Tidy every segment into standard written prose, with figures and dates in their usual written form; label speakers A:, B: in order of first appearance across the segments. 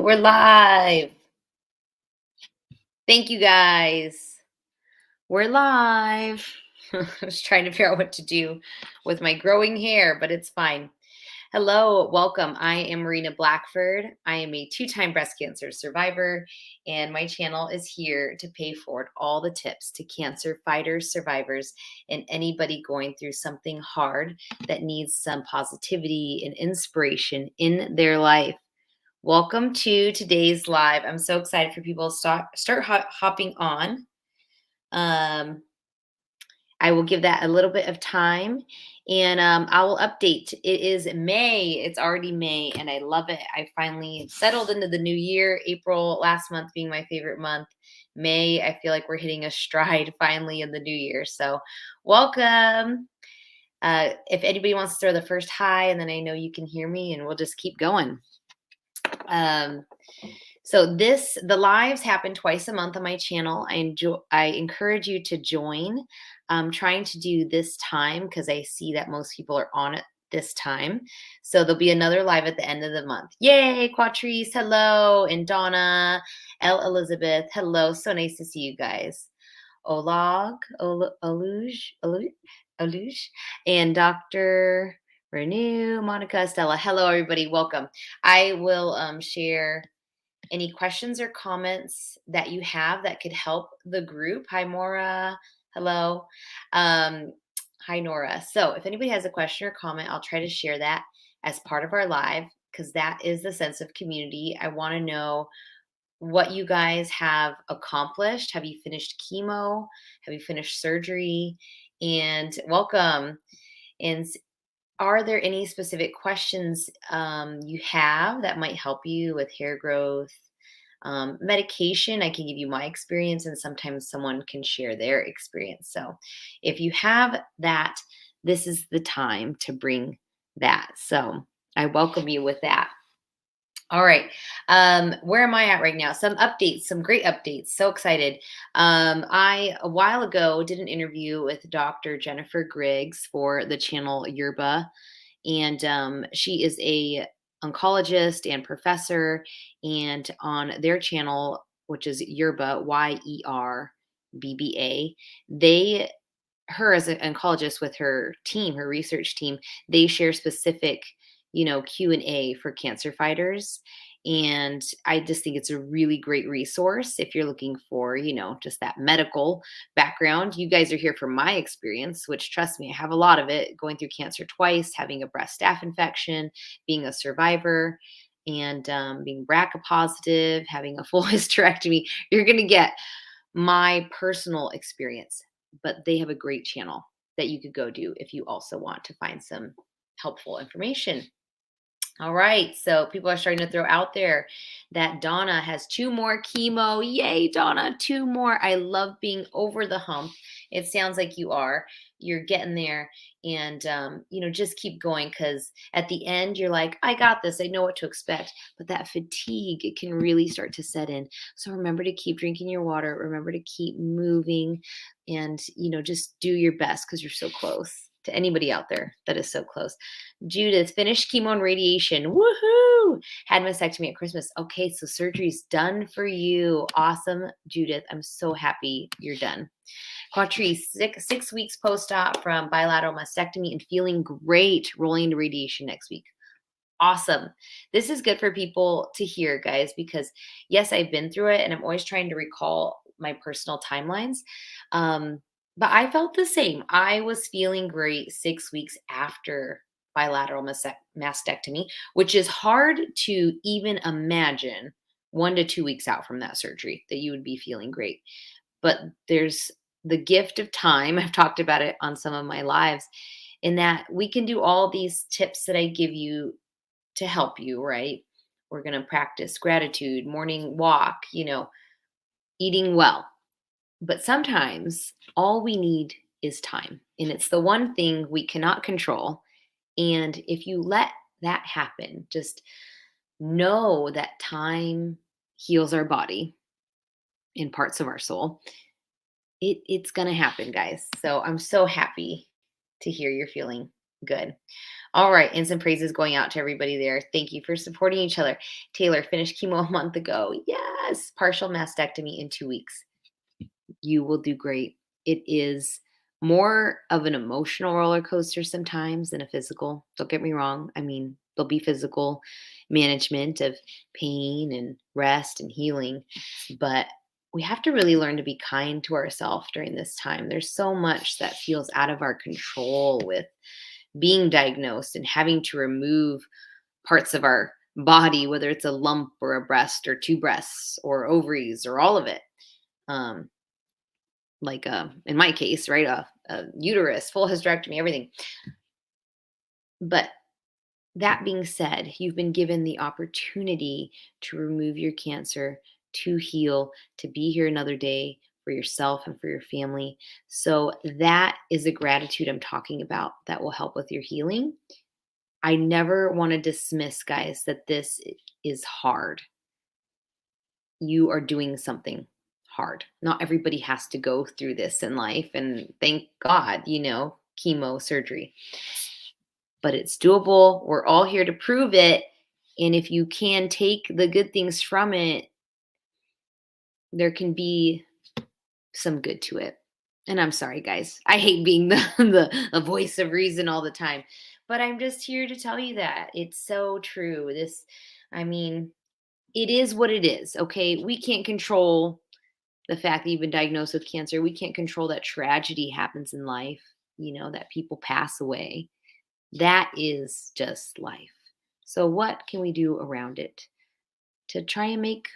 A: We're live. Thank you guys. We're live. I was trying to figure out what to do with my growing hair, but it's fine. Hello, welcome. I am Marina Blackford. I am a two-time breast cancer survivor, and my channel is here to pay forward all the tips to cancer fighters, survivors, and anybody going through something hard that needs some positivity and inspiration in their life. Welcome to today's live. I'm so excited for people to hopping on. Um, I will give that a little bit of time, and I will update. It is May. It's already May, and I love it. I finally settled into the new year. April last month being my favorite month. May, I feel like we're hitting a stride finally in the new year. So, welcome. If anybody wants to throw the first hi, and then I know you can hear me, and we'll just keep going. The lives happen twice a month on my channel. I encourage you to join. I'm trying to do this time because I see that most people are on it this time. So there'll be another live at the end of the month. Yay, Quatrice, hello, and Donna, Elizabeth, hello. So nice to see you guys. Oluge, and Dr. Renew, Monica, Stella. Hello, everybody. Welcome. I will share any questions or comments that you have that could help the group. Hi, Maura. Hello. Hi, Nora. So if anybody has a question or comment, I'll try to share that as part of our live because that is the sense of community. I want to know what you guys have accomplished. Have you finished chemo? Have you finished surgery? And welcome. And are there any specific questions you have that might help you with hair growth? Medication, I can give you my experience, and sometimes someone can share their experience. So if you have that, this is the time to bring that. So I welcome you with that. All right. Where am I at right now? Some updates, some great updates. So excited. I, a while ago, did an interview with Dr. Jennifer Griggs for the channel Yerba. And she is a oncologist and professor. And on their channel, which is Yerba, YERBBA, her as an oncologist with her team, her research team, they share specific Q&A for cancer fighters. And I just think it's a really great resource if you're looking for, just that medical background. You guys are here for my experience, which trust me, I have a lot of it, going through cancer twice, having a breast staph infection, being a survivor, and being BRCA positive, having a full hysterectomy. You're going to get my personal experience, but they have a great channel that you could go do if you also want to find some helpful information. All right, so people are starting to throw out there that Donna has 2 more chemo. Yay, Donna, 2 more. I love being over the hump. It sounds like you are. You're getting there, and just keep going because at the end you're like, I got this. I know what to expect. But that fatigue, it can really start to set in. So remember to keep drinking your water. Remember to keep moving, and just do your best because you're so close. To anybody out there that is so close. Judith, finished chemo and radiation. Woohoo! Had mastectomy at Christmas. Okay, so surgery's done for you. Awesome, Judith. I'm so happy you're done. Quatrice, 6 weeks post-op from bilateral mastectomy and feeling great. Rolling into radiation next week. Awesome. This is good for people to hear, guys, because yes, I've been through it and I'm always trying to recall my personal timelines. But I felt the same. I was feeling great 6 weeks after bilateral mastectomy, which is hard to even imagine 1 to 2 weeks out from that surgery that you would be feeling great. But there's the gift of time. I've talked about it on some of my lives, in that we can do all these tips that I give you to help you, right? We're going to practice gratitude, morning walk, eating well. But sometimes all we need is time. And it's the one thing we cannot control. And if you let that happen, just know that time heals our body and parts of our soul. It's going to happen, guys. So I'm so happy to hear you're feeling Good. All right. And some praises going out to everybody there. Thank you for supporting each other. Taylor finished chemo a month ago. Yes. Partial mastectomy in 2 weeks. You will do great. It is more of an emotional roller coaster sometimes than a physical. Don't get me wrong. I mean, there'll be physical management of pain and rest and healing, but we have to really learn to be kind to ourselves during this time. There's so much that feels out of our control with being diagnosed and having to remove parts of our body, whether it's a lump or a breast or two breasts or ovaries or all of it. Um, like in my case, right, a uterus, full hysterectomy, everything. But that being said, you've been given the opportunity to remove your cancer, to heal, to be here another day for yourself and for your family. So that is a gratitude I'm talking about that will help with your healing. I never want to dismiss, guys, that this is hard. You are doing something hard. Not everybody has to go through this in life. And thank God, chemo surgery, but it's doable. We're all here to prove it. And if you can take the good things from it, there can be some good to it. And I'm sorry, guys. I hate being the voice of reason all the time, but I'm just here to tell you that it's so true. I mean, it is what it is. Okay. We can't control the fact that you've been diagnosed with cancer. We can't control that tragedy happens in life, that people pass away. That is just life. So, what can we do around it to try and make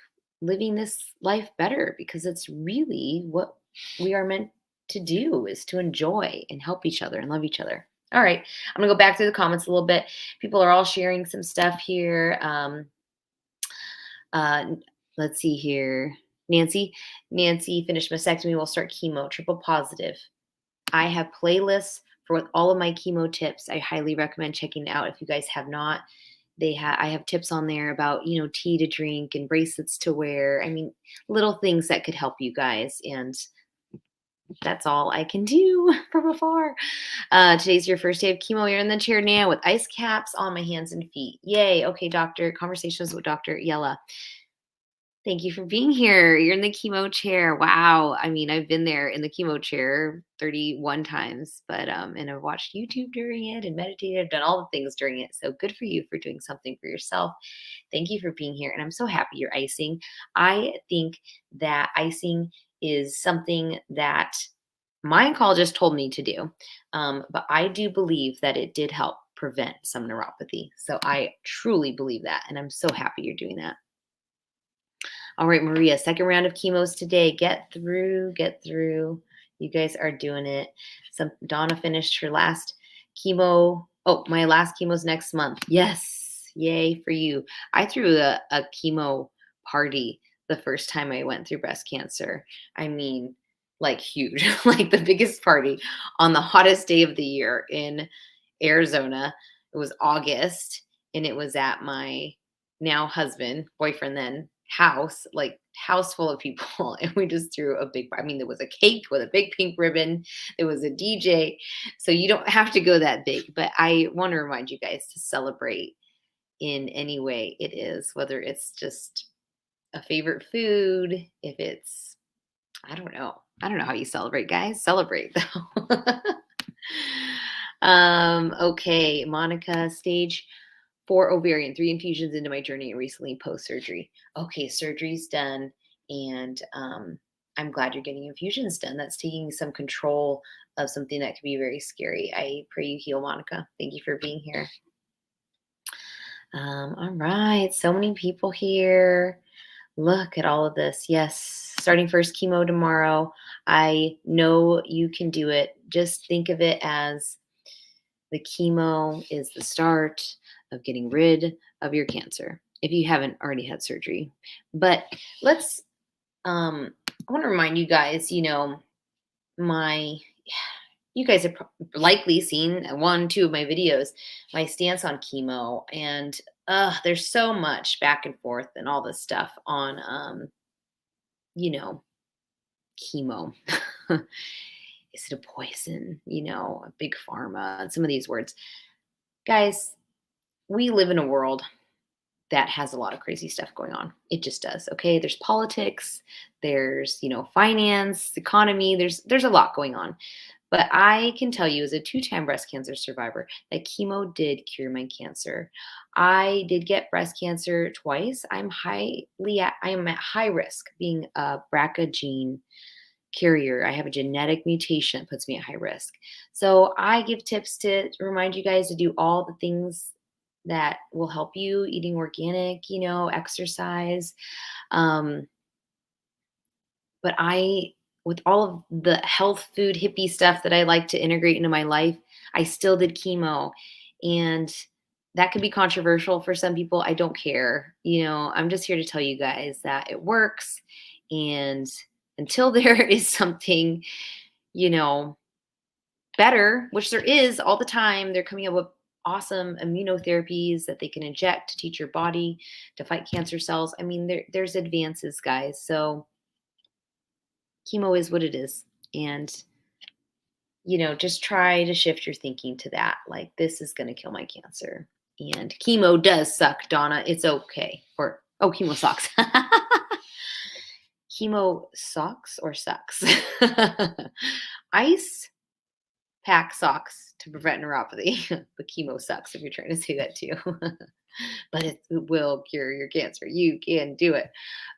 A: living this life better? Because it's really what we are meant to do, is to enjoy and help each other and love each other. All right, I'm gonna go back through the comments a little bit. People are all sharing some stuff here. Uh, let's see here. Nancy finished mastectomy. Will start chemo. Triple positive. I have playlists for with all of my chemo tips. I highly recommend checking it out if you guys have not. I have tips on there about, tea to drink and bracelets to wear. I mean, little things that could help you guys. And that's all I can do from afar. Today's your first day of chemo. You're in the chair now with ice caps on my hands and feet. Yay. Okay, doctor. Conversations with Dr. Yella. Thank you for being here. You're in the chemo chair. Wow. I mean, I've been there in the chemo chair 31 times, but and I've watched YouTube during it and meditated. I've done all the things during it. So good for you for doing something for yourself. Thank you for being here. And I'm so happy you're icing. I think that icing is something that my oncologist told me to do. But I do believe that it did help prevent some neuropathy. So I truly believe that. And I'm so happy you're doing that. All right, Maria, second round of chemos today. Get through, get through. You guys are doing it. Donna finished her last chemo. Oh, my last chemo's next month. Yes. Yay for you. I threw a chemo party the first time I went through breast cancer. I mean, like huge, like the biggest party on the hottest day of the year in Arizona. It was August, and it was at my now husband, boyfriend then, house full of people. And we just threw a big, I mean, there was a cake with a big pink ribbon. There was a DJ. So you don't have to go that big, but I want to remind you guys to celebrate in any way it is, whether it's just a favorite food, if it's, I don't know. I don't know how you celebrate, guys. Celebrate though. Okay, Monica, stage 4 ovarian, 3 infusions into my journey recently post surgery. Okay, surgery's done, and I'm glad you're getting infusions done. That's taking some control of something that could be very scary. I pray you heal, Monica. Thank you for being here. All right, so many people here. Look at all of this. Yes, starting first chemo tomorrow. I know you can do it. Just think of it as the chemo is the start of getting rid of your cancer if you haven't already had surgery. But let's, I want to remind you guys, you guys have likely seen 1, 2 of my videos, my stance on chemo. And there's so much back and forth and all this stuff on, chemo. is it a poison? A big pharma, and some of these words. Guys, we live in a world that has a lot of crazy stuff going on. It just does. Okay. There's politics, there's, finance, economy, there's a lot going on. But I can tell you as a two-time breast cancer survivor that chemo did cure my cancer. I did get breast cancer twice. I am at high risk being a BRCA gene carrier. I have a genetic mutation that puts me at high risk. So I give tips to remind you guys to do all the things that will help you, eating organic, exercise. Um, but with all of the health food hippie stuff that I like to integrate into my life, I still did chemo. And that could be controversial for some people. I don't care. I'm just here to tell you guys that it works. And until there is something, you know, better, which there is all the time, they're coming up with awesome immunotherapies that they can inject to teach your body to fight cancer cells. I mean, there's advances, guys. So chemo is what it is. And, just try to shift your thinking to that. Like, this is going to kill my cancer. And chemo does suck, Donna. It's okay. Chemo sucks. Chemo sucks or sucks? Ice pack socks to prevent neuropathy. But chemo sucks if you're trying to say that too. But it will cure your cancer. You can do it.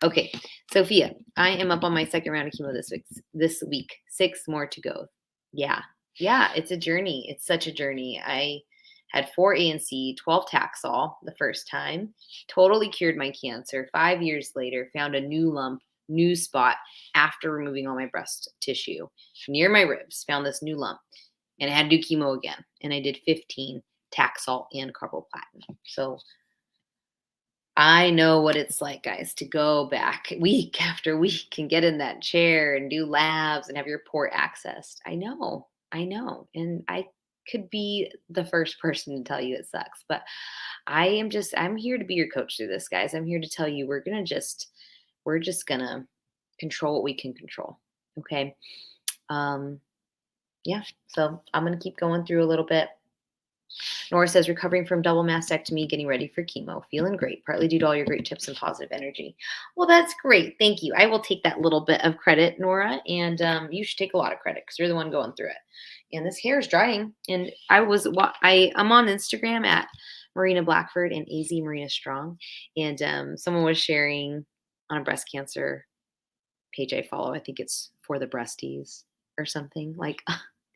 A: Okay, Sophia, I am up on my second round of chemo this week. 6 more to go. Yeah, it's a journey. It's such a journey. I had 4 ANC, 12 Taxol the first time, totally cured my cancer. 5 years later, found a new lump, new spot after removing all my breast tissue near my ribs, found this new lump, and I had to do chemo again. And I did 15 Taxol and carboplatin. So I know what it's like, guys, to go back week after week and get in that chair and do labs and have your port accessed. I know. And I could be the first person to tell you it sucks, but I'm here to be your coach through this, guys. I'm here to tell you we're just gonna control what we can control. Okay. Yeah. So I'm gonna keep going through a little bit. Nora says, recovering from double mastectomy, getting ready for chemo, feeling great, partly due to all your great tips and positive energy. Well, that's great. Thank you. I will take that little bit of credit, Nora, and you should take a lot of credit because you're the one going through it. And this hair is drying. And I'm on Instagram at Marina Blackford and azmarinastrong. And someone was sharing on a breast cancer page I follow. I think it's For the Breasties or something. Like,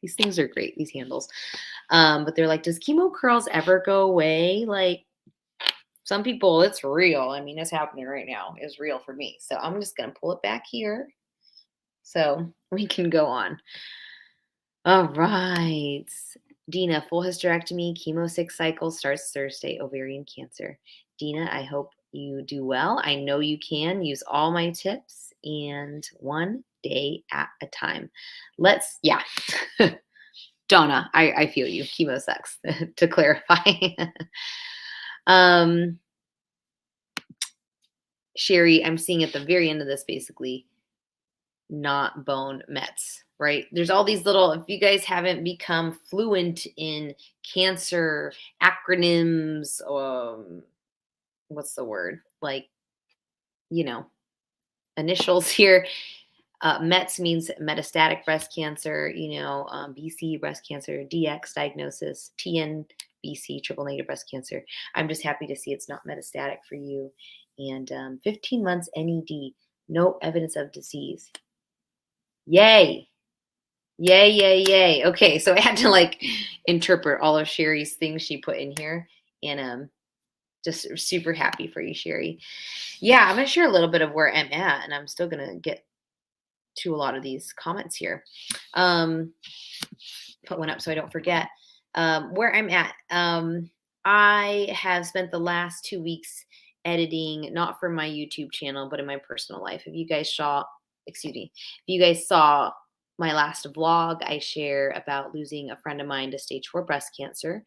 A: these things are great, these handles. But they're like, does chemo curls ever go away? Like, some people, it's real. I mean, it's happening right now. It's real for me. So I'm just going to pull it back here so we can go on. All right. Dina, full hysterectomy, chemo 6 cycles, starts Thursday, ovarian cancer. Dina, I hope you do well. I know you can. Use all my tips and one day at a time. Yeah. Donna, I feel you. Chemo sucks, to clarify. Sherry, I'm seeing at the very end of this, basically, not bone mets, right? There's all these little, if you guys haven't become fluent in cancer acronyms, what's the word? Like, initials here. METS means metastatic breast cancer, BC breast cancer, DX diagnosis, TNBC, triple negative breast cancer. I'm just happy to see it's not metastatic for you. And 15 months NED, no evidence of disease. Yay. Yay. Okay, so I had to interpret all of Sherry's things she put in here. And just super happy for you, Sherry. Yeah, I'm going to share a little bit of where I'm at, and I'm still going to get to a lot of these comments here. Put one up so I don't forget. Where I'm at. I have spent the last 2 weeks editing, not for my YouTube channel, but in my personal life. If you guys saw my last vlog, I share about losing a friend of mine to stage 4 breast cancer.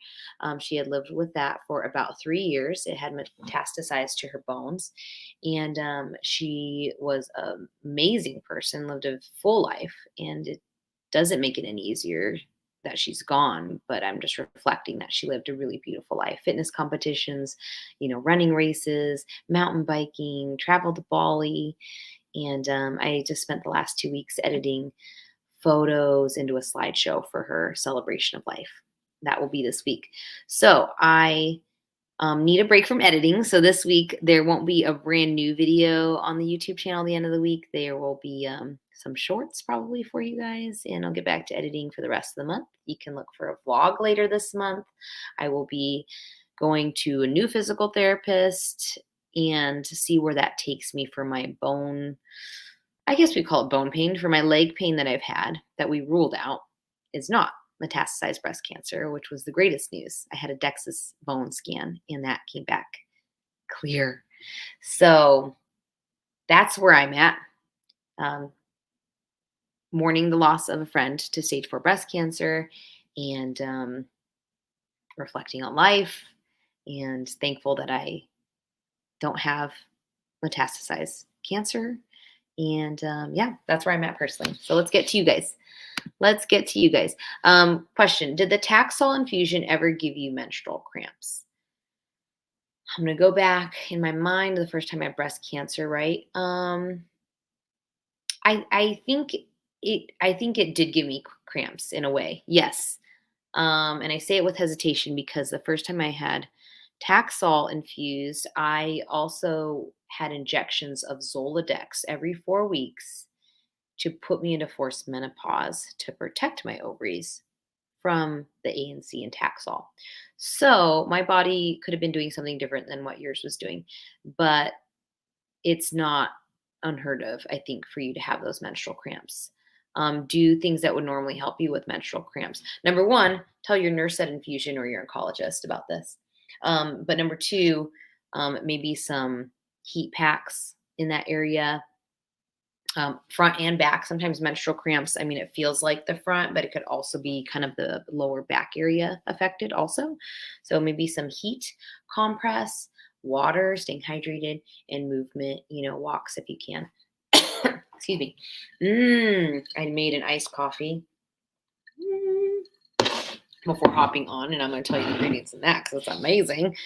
A: She had lived with that for about 3 years. It had metastasized to her bones. And she was an amazing person, lived a full life. And doesn't make it any easier that she's gone, but I'm just reflecting that she lived a really beautiful life. Fitness competitions, running races, mountain biking, traveled to Bali. And I just spent the last 2 weeks editing photos into a slideshow for her celebration of life. That will be this week. So I need a break from editing. So this week there won't be a brand new video on the YouTube channel at the end of the week. There will be some shorts probably for you guys, and I'll get back to editing for the rest of the month. You can look for a vlog later this month. I will be going to a new physical therapist and to see where that takes me for my bone. I guess we call it bone pain. For my leg pain that I've had that we ruled out is not metastasized breast cancer, which was the greatest news. I had a DEXA bone scan and that came back clear. So that's where I'm at. Um, Mourning the loss of a friend to stage 4 breast cancer, and reflecting on life, and thankful that I don't have metastasized cancer. And yeah, that's where I'm at personally. So let's get to you guys. Question: did the Taxol infusion ever give you menstrual cramps? I'm gonna go back in my mind to the first time I had breast cancer, right? I think it did give me cramps in a way. Yes. And I say it with hesitation because the first time I had Taxol infused, I also had injections of Zoladex every 4 weeks to put me into forced menopause to protect my ovaries from the ANC and Taxol. So my body could have been doing something different than what yours was doing, but it's not unheard of, I think, for you to have those menstrual cramps. Do things that would normally help you with menstrual cramps. Number one, tell your nurse at infusion or your oncologist about this. But number two, maybe some heat packs in that area, front and back. Sometimes menstrual cramps, I mean, it feels like the front, but it could also be kind of the lower back area affected also. So maybe some heat compress, water, staying hydrated, and movement, walks if you can. Excuse me. I made an iced coffee before hopping on, and I'm going to tell you the ingredients in that because it's amazing.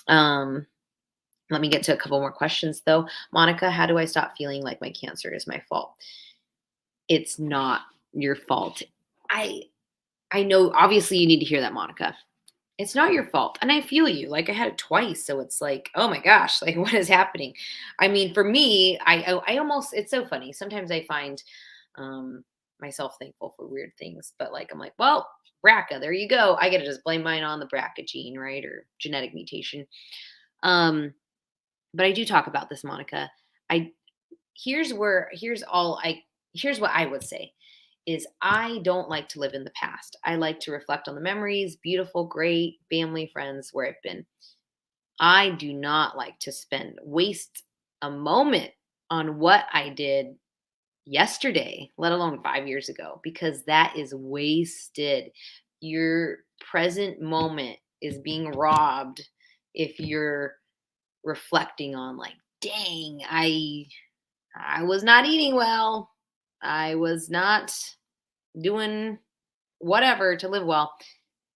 A: Let me get to a couple more questions though. Monica, how do I stop feeling like my cancer is my fault? It's not your fault. I know obviously you need to hear that, Monica. It's not your fault. And I feel you. Like I had it twice, so it's like, oh my gosh, like what is happening? I mean, for me, I almost, it's so funny. Sometimes I find myself thankful for weird things, but like I'm like, well, BRCA, there you go. I get to just blame mine on the BRCA gene, right? Or genetic mutation. But I do talk about this, Monica. I here's where here's what I would say is I don't like to live in the past. I like to reflect on the memories, beautiful, great family, friends, where I've been. I do not like to waste a moment on what I did yesterday, let alone 5 years ago, because that is wasted. Your present moment is being robbed if you're reflecting on like, dang, I was not eating well. I was not doing whatever to live well.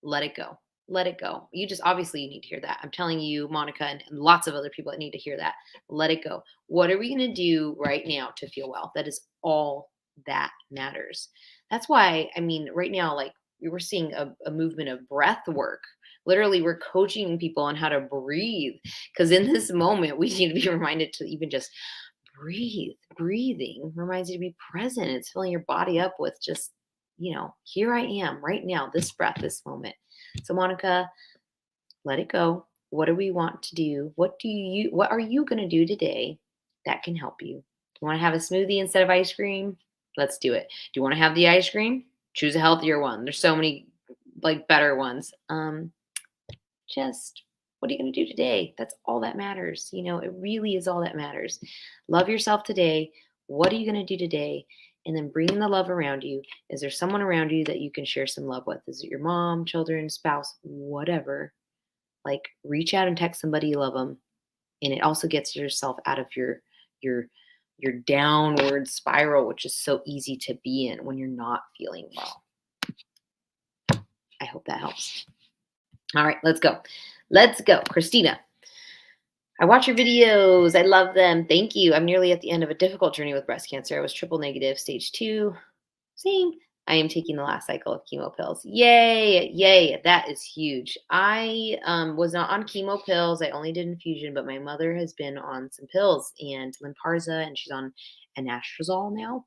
A: Let it go. Let it go. You just obviously you need to hear that. I'm telling you, Monica, and lots of other people that need to hear that. Let it go. What are we going to do right now to feel well? That is all that matters. That's why, I mean, right now, like we're seeing a movement of breath work. Literally, we're coaching people on how to breathe because in this moment, we need to be reminded to even just breathe. Breathing reminds you to be present. It's filling your body up with just, here I am right now, this breath, this moment. So, Monica, let it go. What do we want to do? What are you going to do today that can help you? Do you want to have a smoothie instead of ice cream? Let's do it. Do you want to have the ice cream? Choose a healthier one. There's so many like better ones. Just what are you going to do today? That's all that matters. It really is all that matters. Love yourself today. What are you going to do today? And then bring in the love around you. Is there someone around you that you can share some love with? Is it your mom, children, spouse, whatever? Like reach out and text somebody you love them. And it also gets yourself out of your your downward spiral, which is so easy to be in when you're not feeling well. I hope that helps. All right, let's go. Let's go. Christina, I watch your videos. I love them. Thank you. I'm nearly at the end of a difficult journey with breast cancer. I was triple negative, stage 2. Same. I am taking the last cycle of chemo pills. Yay, yay. That is huge. I was not on chemo pills. I only did infusion, but my mother has been on some pills and Lynparza, and she's on anastrozole now.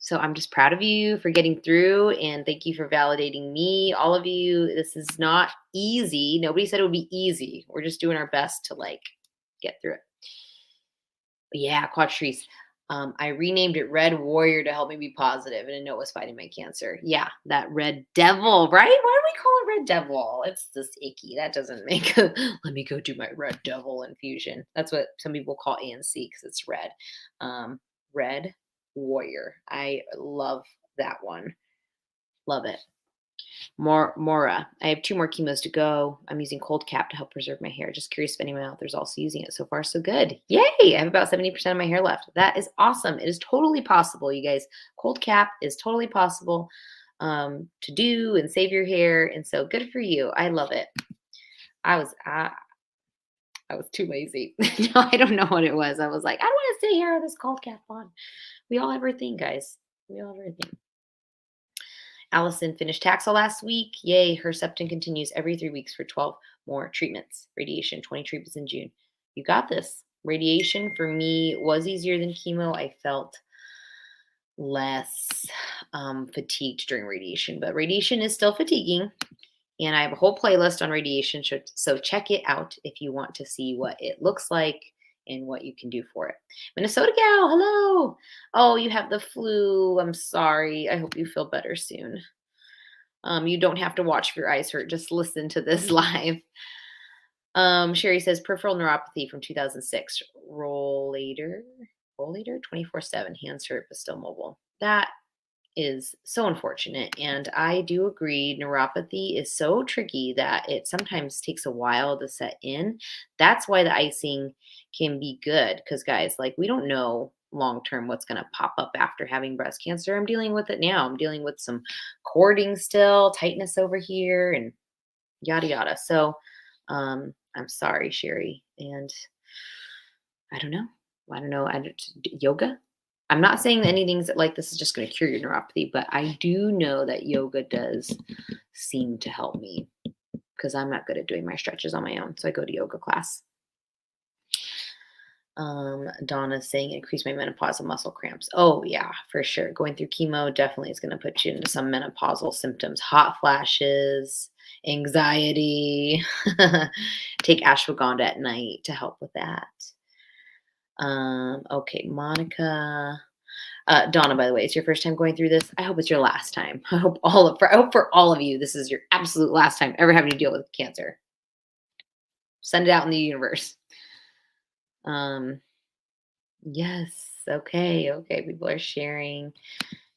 A: So I'm just proud of you for getting through, and thank you for validating me. All of you, this is not easy. Nobody said it would be easy. We're just doing our best to like get through it. But yeah, Quatrice. I renamed it Red Warrior to help me be positive, and I know it was fighting my cancer. Yeah, that Red Devil, right? Why do we call it Red Devil? It's just icky. That doesn't make a, let me go do my Red Devil infusion. That's what some people call ANC because it's red. Red Warrior. I love that one. Love it. Mora. I have 2 more chemos to go. I'm using cold cap to help preserve my hair. Just curious if anyone out there's also using it. So far, so good. Yay! I have about 70% of my hair left. That is awesome. It is totally possible, you guys. Cold cap is totally possible to do and save your hair. And so good for you. I love it. I was too lazy. No, I don't know what it was. I was like, I don't want to stay here with this cold cap on. We all have our thing, guys. We all have our thing. Allison finished Taxol last week. Yay, Herceptin continues every 3 weeks for 12 more treatments. Radiation, 20 treatments in June. You got this. Radiation for me was easier than chemo. I felt less fatigued during radiation, but radiation is still fatiguing. And I have a whole playlist on radiation, so check it out if you want to see what it looks like and what you can do for it. Minnesota gal, hello. Oh, you have the flu. I'm sorry. I hope you feel better soon. You don't have to watch if your eyes hurt. Just listen to this live. Sherry says peripheral neuropathy from 2006. Rollator 24/7. Hands hurt but still mobile. That is so unfortunate. And I do agree, neuropathy is so tricky that it sometimes takes a while to set in. That's why the icing can be good. Because, guys, like, we don't know long term what's going to pop up after having breast cancer. I'm dealing with it now. I'm dealing with some cording still, tightness over here, and yada yada. So, I'm sorry, Sherry. And I don't know. Yoga. I'm not saying that anything like this is just going to cure your neuropathy, but I do know that yoga does seem to help me because I'm not good at doing my stretches on my own. So I go to yoga class. Donna's saying increase my menopausal muscle cramps. Oh yeah, for sure. Going through chemo definitely is going to put you into some menopausal symptoms, hot flashes, anxiety. Take ashwagandha at night to help with that. Okay, Monica. Donna, by the way, it's your first time going through this. I hope it's your last time. I hope for all of you, this is your absolute last time ever having to deal with cancer. Send it out in the universe. Yes. Okay. People are sharing.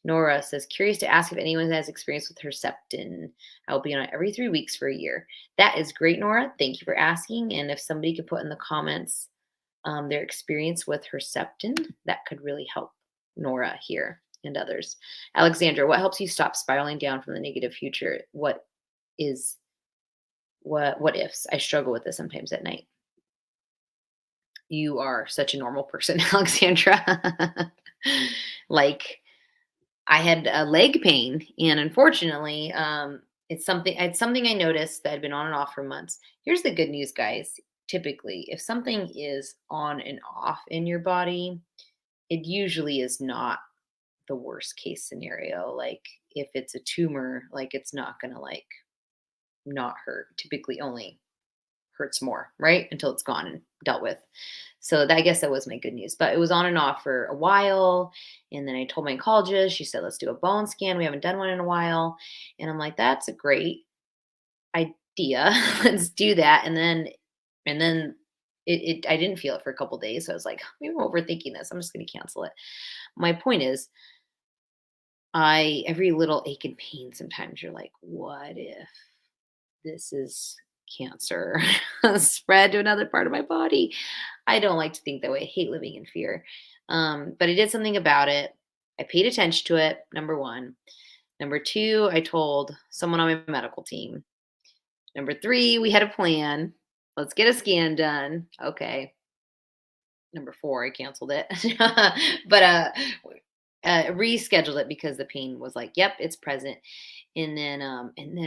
A: Nora says, curious to ask if anyone has experience with Herceptin. I will be on it every 3 weeks for a year. That is great, Nora. Thank you for asking. And if somebody could put in the comments their experience with Herceptin, that could really help Nora here and others. Alexandra, what helps you stop spiraling down from the negative future? What ifs? I struggle with this sometimes at night. You are such a normal person, Alexandra. Like, I had a leg pain, and unfortunately, it's something I noticed that had been on and off for months. Here's the good news, guys. Typically, if something is on and off in your body, it usually is not the worst case scenario. Like, if it's a tumor, like, it's not gonna like not hurt. Typically only hurts more, right? Until it's gone and dealt with. So I guess that was my good news. But it was on and off for a while. And then I told my oncologist, she said, let's do a bone scan. We haven't done one in a while. And I'm like, that's a great idea. Let's do that. And then I didn't feel it for a couple days. So I was like, maybe I'm overthinking this. I'm just going to cancel it. My point is, every little ache and pain, sometimes you're like, what if this is cancer spread to another part of my body. I don't like to think that way. I hate living in fear. But I did something about it. I paid attention to it, number one. Number two, I told someone on my medical team. Number three, we had a plan. Let's get a scan done. Okay. Number four, I canceled it. but rescheduled it because the pain was like, yep, it's present. And then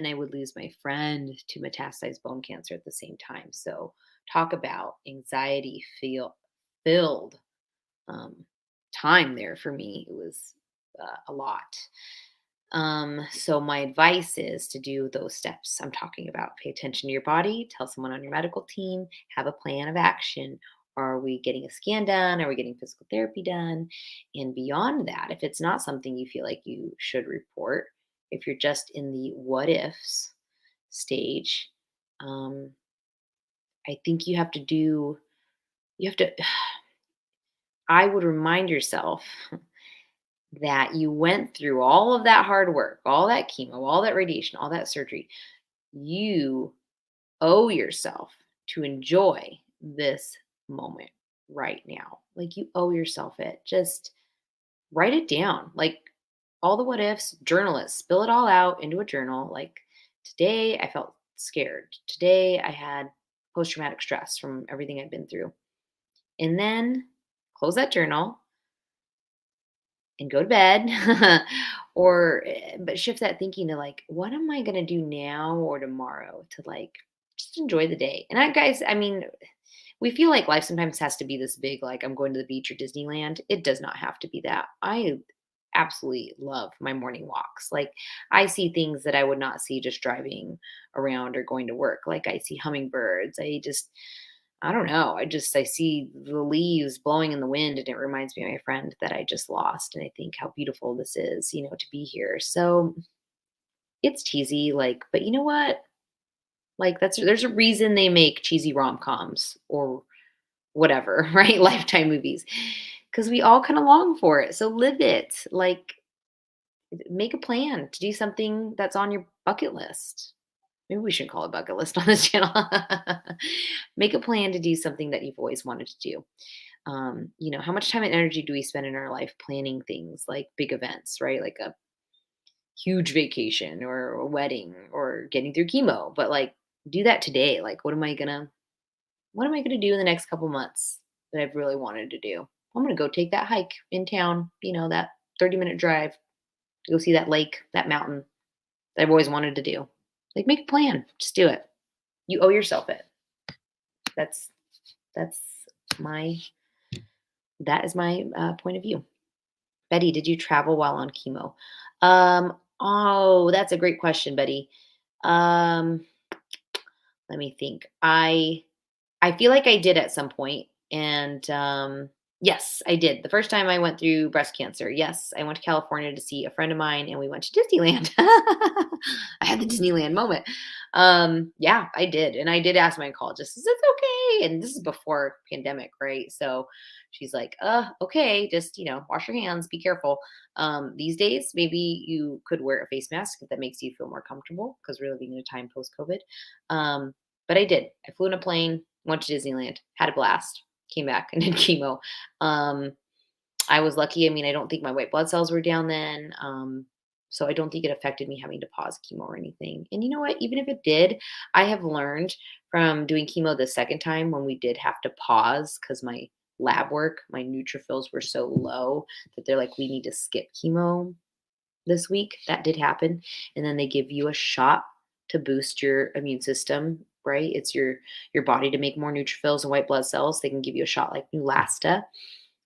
A: I would lose my friend to metastasized bone cancer at the same time. So talk about anxiety filled um, time there for me. It was a lot. So my advice is to do those steps I'm talking about. Pay attention to your body, tell someone on your medical team, have a plan of action. Are we getting a scan done? Are we getting physical therapy done? And beyond that, if it's not something you feel like you should report, if you're just in the what ifs stage, um, I think you have to, I would remind yourself that you went through all of that hard work, all that chemo, all that radiation, all that surgery. You owe yourself to enjoy this moment right now. Like you owe yourself it. Just write it down. Like all the what ifs, journal it, spill it all out into a journal. Like today I felt scared. Today I had post traumatic stress from everything I've been through. And then close that journal and go to bed but shift that thinking to like what am I going to do now or tomorrow to like just enjoy the day. And I guys, I mean, we feel like life sometimes has to be this big, like I'm going to the beach or Disneyland. It does not have to be that. I absolutely love my morning walks. Like I see things that I would not see just driving around or going to work. Like I see hummingbirds. I don't know. I see the leaves blowing in the wind and it reminds me of my friend that I just lost. And I think how beautiful this is, to be here. So it's cheesy, like, but you know what? Like there's a reason they make cheesy rom-coms or whatever, right? Lifetime movies. Because we all kind of long for it. So live it. Like make a plan to do something that's on your bucket list. Maybe we should call it bucket list on this channel. Make a plan to do something that you've always wanted to do. How much time and energy do we spend in our life planning things like big events, right? Like a huge vacation or a wedding or getting through chemo. But like do that today. Like what am I gonna do in the next couple months that I've really wanted to do? I'm gonna go take that hike in town, that 30-minute drive to go see that lake, that mountain that I've always wanted to do. Like make a plan. Just do it. You owe yourself it. That's that's my that is my point of view. Betty, did you travel while on chemo? Oh, that's a great question, Betty. Um, Let me think. I feel like I did at some point, and yes, I did. The first time I went through breast cancer, yes, I went to California to see a friend of mine, and we went to Disneyland. I had the Disneyland moment. Yeah, I did, and I did ask my oncologist, "Is this okay?" And this is before pandemic, right? So she's like, okay, just wash your hands, be careful. These days, maybe you could wear a face mask if that makes you feel more comfortable, because we're living in a time post COVID. But I did. I flew in a plane, went to Disneyland, had a blast, came back and did chemo. Um, I was lucky. I mean, I don't think my white blood cells were down then. So I don't think it affected me having to pause chemo or anything. And you know what? Even if it did, I have learned from doing chemo the second time when we did have to pause because my lab work, my neutrophils were so low that they're like, we need to skip chemo this week. That did happen. And then they give you a shot to boost your immune system, right? It's your body to make more neutrophils and white blood cells. They can give you a shot like Neulasta.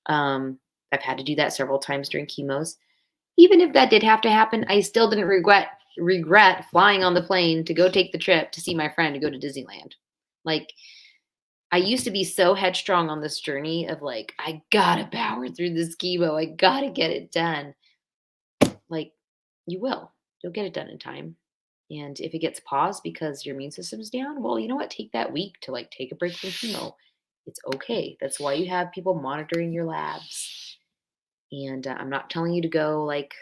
A: Um, I've had to do that several times during chemos. Even if that did have to happen, I still didn't regret flying on the plane to go take the trip to see my friend to go to Disneyland. Like I used to be so headstrong on this journey of like, I gotta power through this chemo. I gotta get it done. Like you will. You'll get it done in time. And if it gets paused because your immune system's down, well, you know what? Take that week to like take a break from chemo. It's okay. That's why you have people monitoring your labs. And I'm not telling you to go like,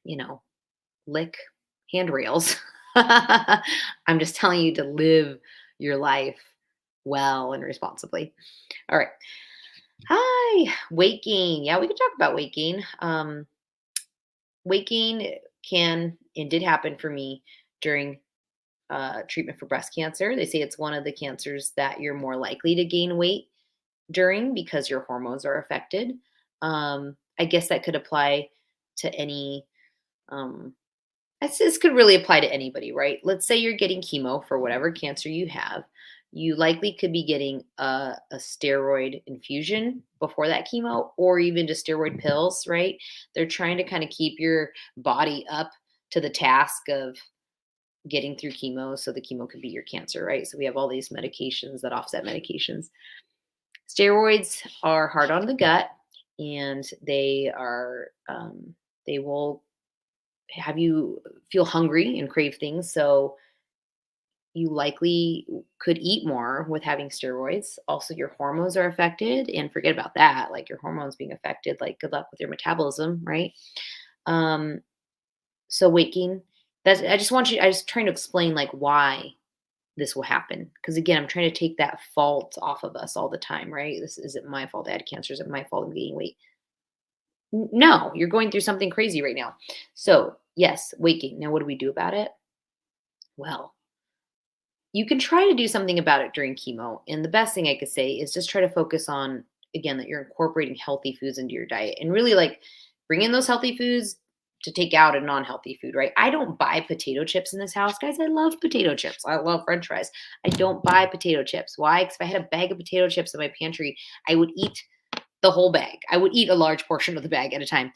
A: you know, lick handrails. I'm just telling you to live your life well and responsibly. All right. Hi, weight gain. Yeah, we can talk about weight gain. Weight gain can and did happen for me during treatment for breast cancer. They say it's one of the cancers that you're more likely to gain weight during because your hormones are affected. I guess that could apply to any. Um, this could really apply to anybody, right? Let's say you're getting chemo for whatever cancer you have. You likely could be getting a steroid infusion before that chemo, or even just steroid pills, right? They're trying to kind of keep your body up to the task of getting through chemo so the chemo could be your cancer, right? So we have all these medications that offset medications. Steroids are hard on the gut, and they will have you feel hungry and crave things. So you likely could eat more with having steroids. Also, your hormones are affected, and forget about that. Like your hormones being affected, like good luck with your metabolism, right? Um, so weight gain. That's I just trying to explain like why this will happen. Because again, I'm trying to take that fault off of us all the time, right? This isn't my fault I had cancer, is it my fault I'm gaining weight? No, you're going through something crazy right now. So yes, weight gain. Now what do we do about it? Well, you can try to do something about it during chemo. And the best thing I could say is just try to focus on, again, that you're incorporating healthy foods into your diet and really like bring in those healthy foods to take out a non-healthy food, right? I don't buy potato chips in this house. Guys, I love potato chips. I love french fries. I don't buy potato chips. Why? Because if I had a bag of potato chips in my pantry, I would eat the whole bag. I would eat a large portion of the bag at a time.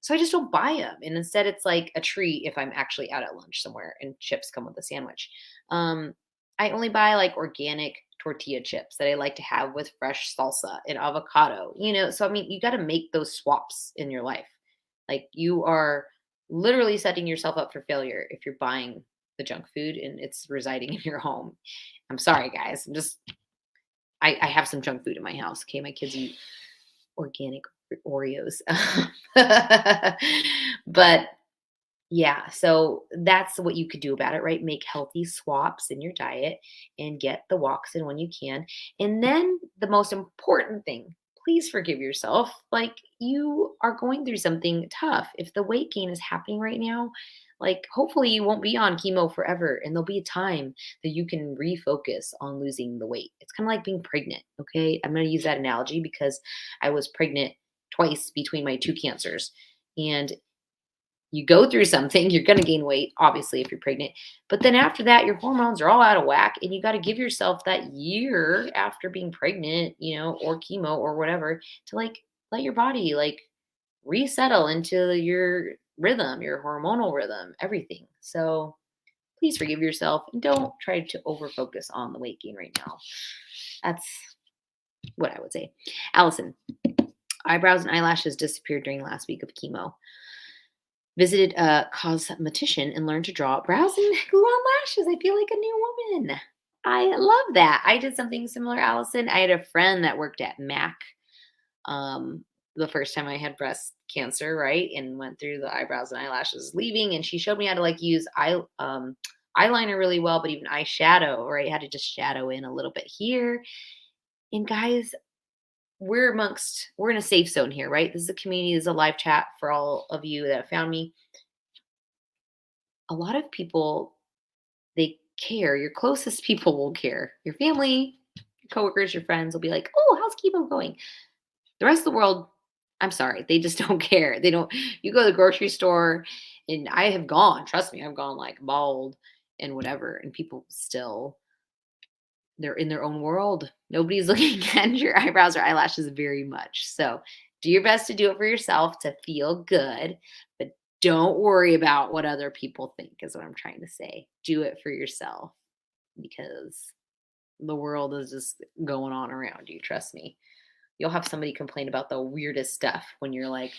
A: So I just don't buy them. And instead, it's like a treat if I'm actually out at lunch somewhere and chips come with a sandwich. Um, I only buy like organic tortilla chips that I like to have with fresh salsa and avocado, So, I mean, you got to make those swaps in your life. Like, you are literally setting yourself up for failure if you're buying the junk food and it's residing in your home. I'm sorry, guys. I have some junk food in my house. Okay. My kids eat organic Oreos. But yeah, so that's what you could do about it, right? Make healthy swaps in your diet and get the walks in when you can. And then the most important thing, please forgive yourself. Like you are going through something tough. If the weight gain is happening right now, like hopefully you won't be on chemo forever and there'll be a time that you can refocus on losing the weight. It's kind of like being pregnant, okay? I'm going to use that analogy because I was pregnant twice between my two cancers. And you go through something, you're going to gain weight, obviously, if you're pregnant. But then after that, your hormones are all out of whack, and you got to give yourself that year after being pregnant, or chemo or whatever, to like let your body like resettle into your rhythm, your hormonal rhythm, everything. So please forgive yourself and don't try to over focus on the weight gain right now. That's what I would say. Allison, eyebrows and eyelashes disappeared during last week of chemo. Visited a cosmetician and learned to draw brows and glue on lashes. I feel like a new woman. I love that. I did something similar, Allison. I had a friend that worked at Mac um, the first time I had breast cancer, right? And went through the eyebrows and eyelashes leaving. And she showed me how to like use eyeliner really well, but even eyeshadow, right? How to just shadow in a little bit here. And guys, we're in a safe zone here, right? This is a community, this is a live chat for all of you that found me. A lot of people, they care. Your closest people will care. Your family, your coworkers, your friends will be like, "Oh, how's chemo going?" The rest of the world, I'm sorry, they just don't care. They don't. You go to the grocery store, and I have gone. Trust me, I've gone like bald and whatever, and people still they're in their own world. Nobody's looking at your eyebrows or eyelashes very much. So do your best to do it for yourself to feel good, but don't worry about what other people think, is what I'm trying to say. Do it for yourself because the world is just going on around you. Trust me. You'll have somebody complain about the weirdest stuff when you're like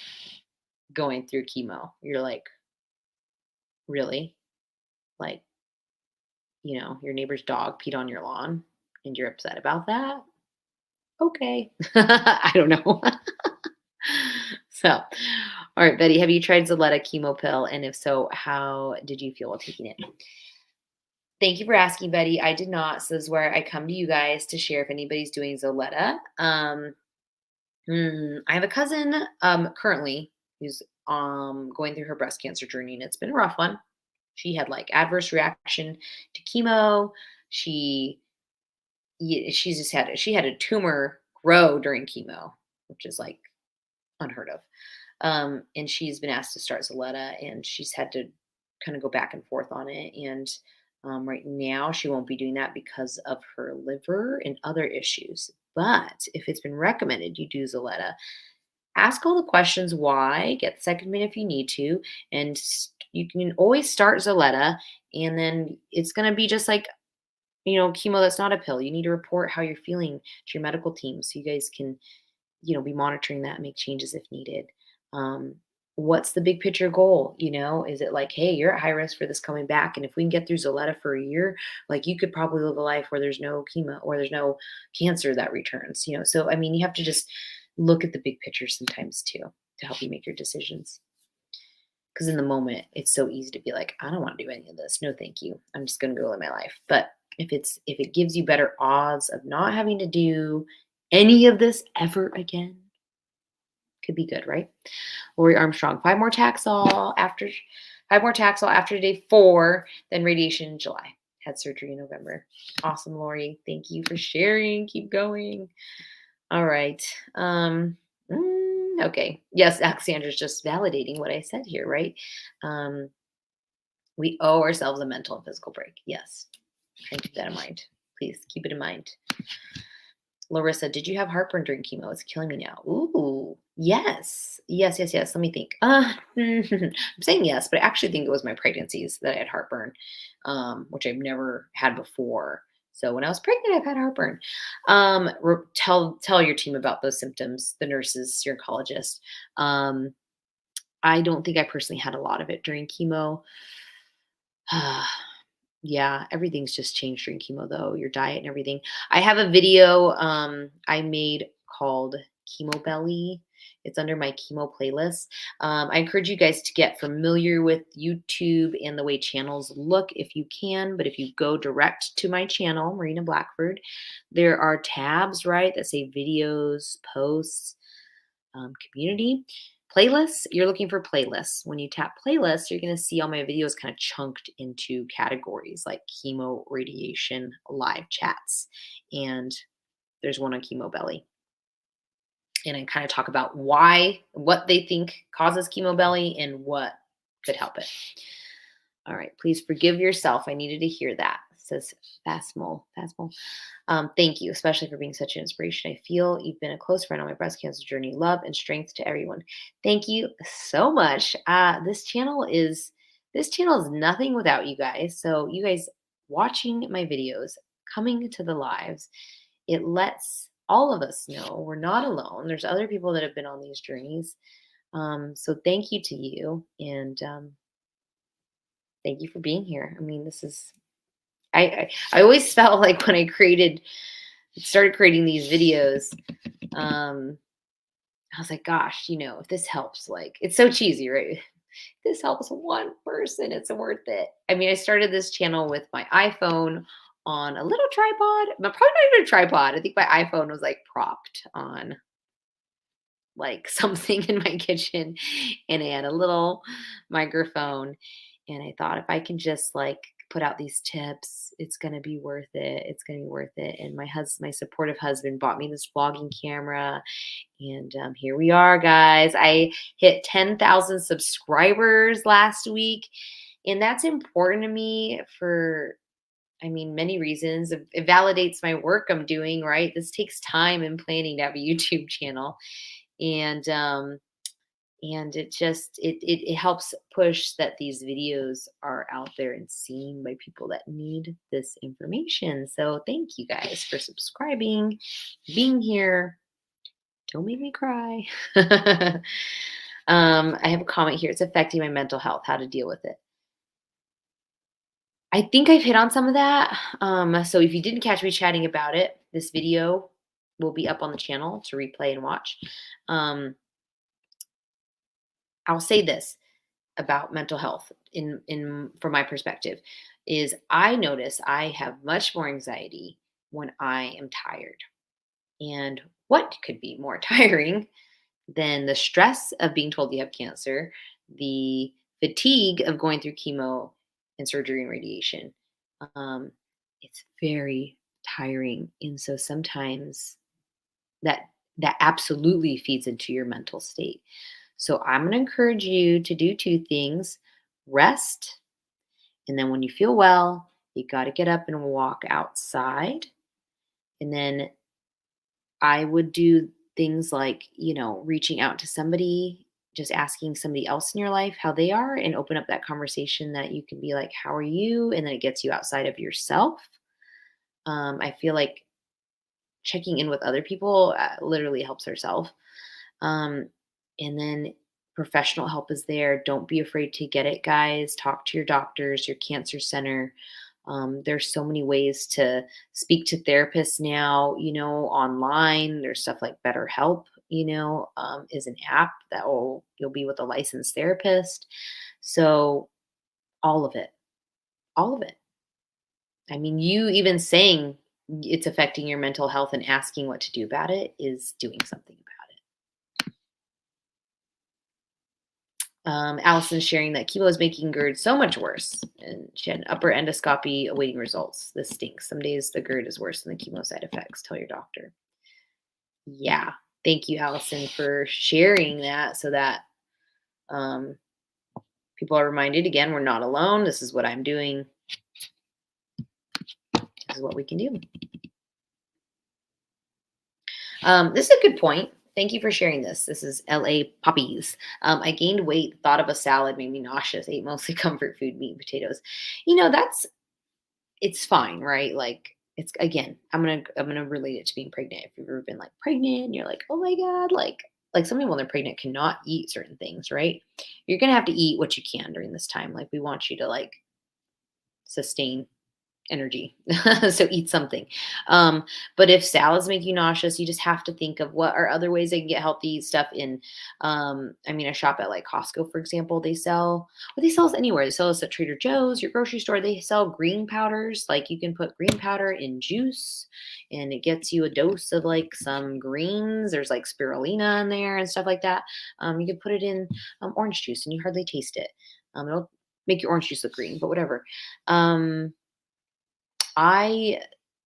A: going through chemo. You're like, really? Like, your neighbor's dog peed on your lawn and you're upset about that? Okay. I don't know. So, all right, Betty, have you tried Zoletta chemo pill? And if so, how did you feel while taking it? Thank you for asking, Betty. I did not. So this is where I come to you guys to share if anybody's doing Zoletta. I have a cousin currently who's going through her breast cancer journey, and it's been a rough one. She had like adverse reaction to chemo. She she had a tumor grow during chemo, which is like unheard of. And she's been asked to start Zoletta, and she's had to kind of go back and forth on it. And right now, she won't be doing that because of her liver and other issues. But if it's been recommended you do Zoletta, ask all the questions why, get the second opinion if you need to, and you can always start Zoletta, and then it's going to be just like chemo that's not a pill. You need to report how you're feeling to your medical team so you guys can be monitoring that and make changes if needed. Um, what's the big picture goal? Is it like, hey, you're at high risk for this coming back, and if we can get through Zoletta for a year, like you could probably live a life where there's no chemo or there's no cancer that returns. So I mean, you have to just look at the big picture sometimes too to help you make your decisions. Because in the moment, it's so easy to be like, I don't want to do any of this. No, thank you. I'm just going to go live my life. But if it gives you better odds of not having to do any of this ever again, could be good, right? Lori Armstrong, five more Taxol after day 4, then radiation in July. Had surgery in November. Awesome, Lori. Thank you for sharing. Keep going. All right. Okay. Yes, Alexandra's just validating what I said here, right? Um, we owe ourselves a mental and physical break. Yes. Try and keep that in mind. Please keep it in mind. Larissa, did you have heartburn during chemo? It's killing me now. Ooh, yes. Yes, yes, yes. Let me think. I'm saying yes, but I actually think it was my pregnancies that I had heartburn, which I've never had before. So when I was pregnant, I've had heartburn. Tell your team about those symptoms, the nurses, your oncologist. I don't think I personally had a lot of it during chemo. Yeah, everything's just changed during chemo though, your diet and everything. I have a video I made called Chemo Belly. It's under my chemo playlist. I encourage you guys to get familiar with YouTube and the way channels look if you can. But if you go direct to my channel, Marina Blackford, there are tabs, right, that say videos, posts, community. Playlists, you're looking for playlists. When you tap playlists, you're going to see all my videos kind of chunked into categories like chemo, radiation, live chats. And there's one on chemo belly. And I kind of talk about what they think causes chemo belly and what could help it. All right, please forgive yourself. I needed to hear that, says Fasmol. Thank you, especially for being such an inspiration. I feel you've been a close friend on my breast cancer journey. Love and strength to everyone. Thank you so much. This channel is nothing without you guys. So you guys watching my videos, coming to the lives, it lets all of us know we're not alone. There's other people that have been on these journeys. So thank you to you, and thank you for being here. I mean, this is I always felt like when I started creating these videos, I was like, gosh, if this helps, like, it's so cheesy, right? If this helps one person, it's worth it. I mean, I started this channel with my iPhone on a little tripod, but probably not even a tripod. I think my iPhone was like propped on like something in my kitchen, and I had a little microphone, and I thought if I can just like put out these tips, it's going to be worth it. It's going to be worth it. And my supportive husband bought me this vlogging camera, and here we are, guys. I hit 10,000 subscribers last week, and that's important to me for, I mean, many reasons. It validates my work I'm doing, right? This takes time and planning to have a YouTube channel. And it helps push that these videos are out there and seen by people that need this information. So thank you guys for subscribing, being here. Don't make me cry. I have a comment here. It's affecting my mental health, how to deal with it. I think I've hit on some of that. So if you didn't catch me chatting about it, this video will be up on the channel to replay and watch. I'll say this about mental health in from my perspective. is I notice I have much more anxiety when I am tired. And what could be more tiring than the stress of being told you have cancer, the fatigue of going through chemo and surgery and radiation? Um, it's very tiring. And so sometimes that that absolutely feeds into your mental state. So I'm going to encourage you to do two things: rest, and then when you feel well, you got to get up and walk outside. And then I would do things like, reaching out to somebody, just asking somebody else in your life how they are, and open up that conversation that you can be like, "How are you?" And then it gets you outside of yourself. I feel like checking in with other people literally helps herself. Um, and then professional help is there. Don't be afraid to get it, guys. Talk to your doctors, your cancer center. There's so many ways to speak to therapists now, online. There's stuff like BetterHelp, is an app that you'll be with a licensed therapist. So all of it, all of it. I mean, you even saying it's affecting your mental health and asking what to do about it is doing something about it. Allison's sharing that chemo is making GERD so much worse, and she had an upper endoscopy awaiting results. This stinks. Some days the GERD is worse than the chemo side effects. Tell your doctor. Yeah. Thank you, Allison, for sharing that so that um, people are reminded again, we're not alone. This is what I'm doing. This is what we can do. This is a good point. Thank you for sharing this. This is LA Poppies. I gained weight, thought of a salad, made me nauseous, ate mostly comfort food, meat and potatoes. It's fine, right? Like it's again, I'm gonna relate it to being pregnant. If you've ever been like pregnant and you're like, oh my God, like some people when they're pregnant cannot eat certain things, right? You're gonna have to eat what you can during this time. Like we want you to like sustain energy. So eat something. Um, but if salads make you nauseous, you just have to think of what are other ways they can get healthy stuff in. I mean, I shop at like Costco, for example. They sell us anywhere. They sell us at Trader Joe's, your grocery store. They sell green powders. Like you can put green powder in juice and it gets you a dose of like some greens. There's like spirulina in there and stuff like that. You can put it in orange juice and you hardly taste it. It'll make your orange juice look green, but whatever. I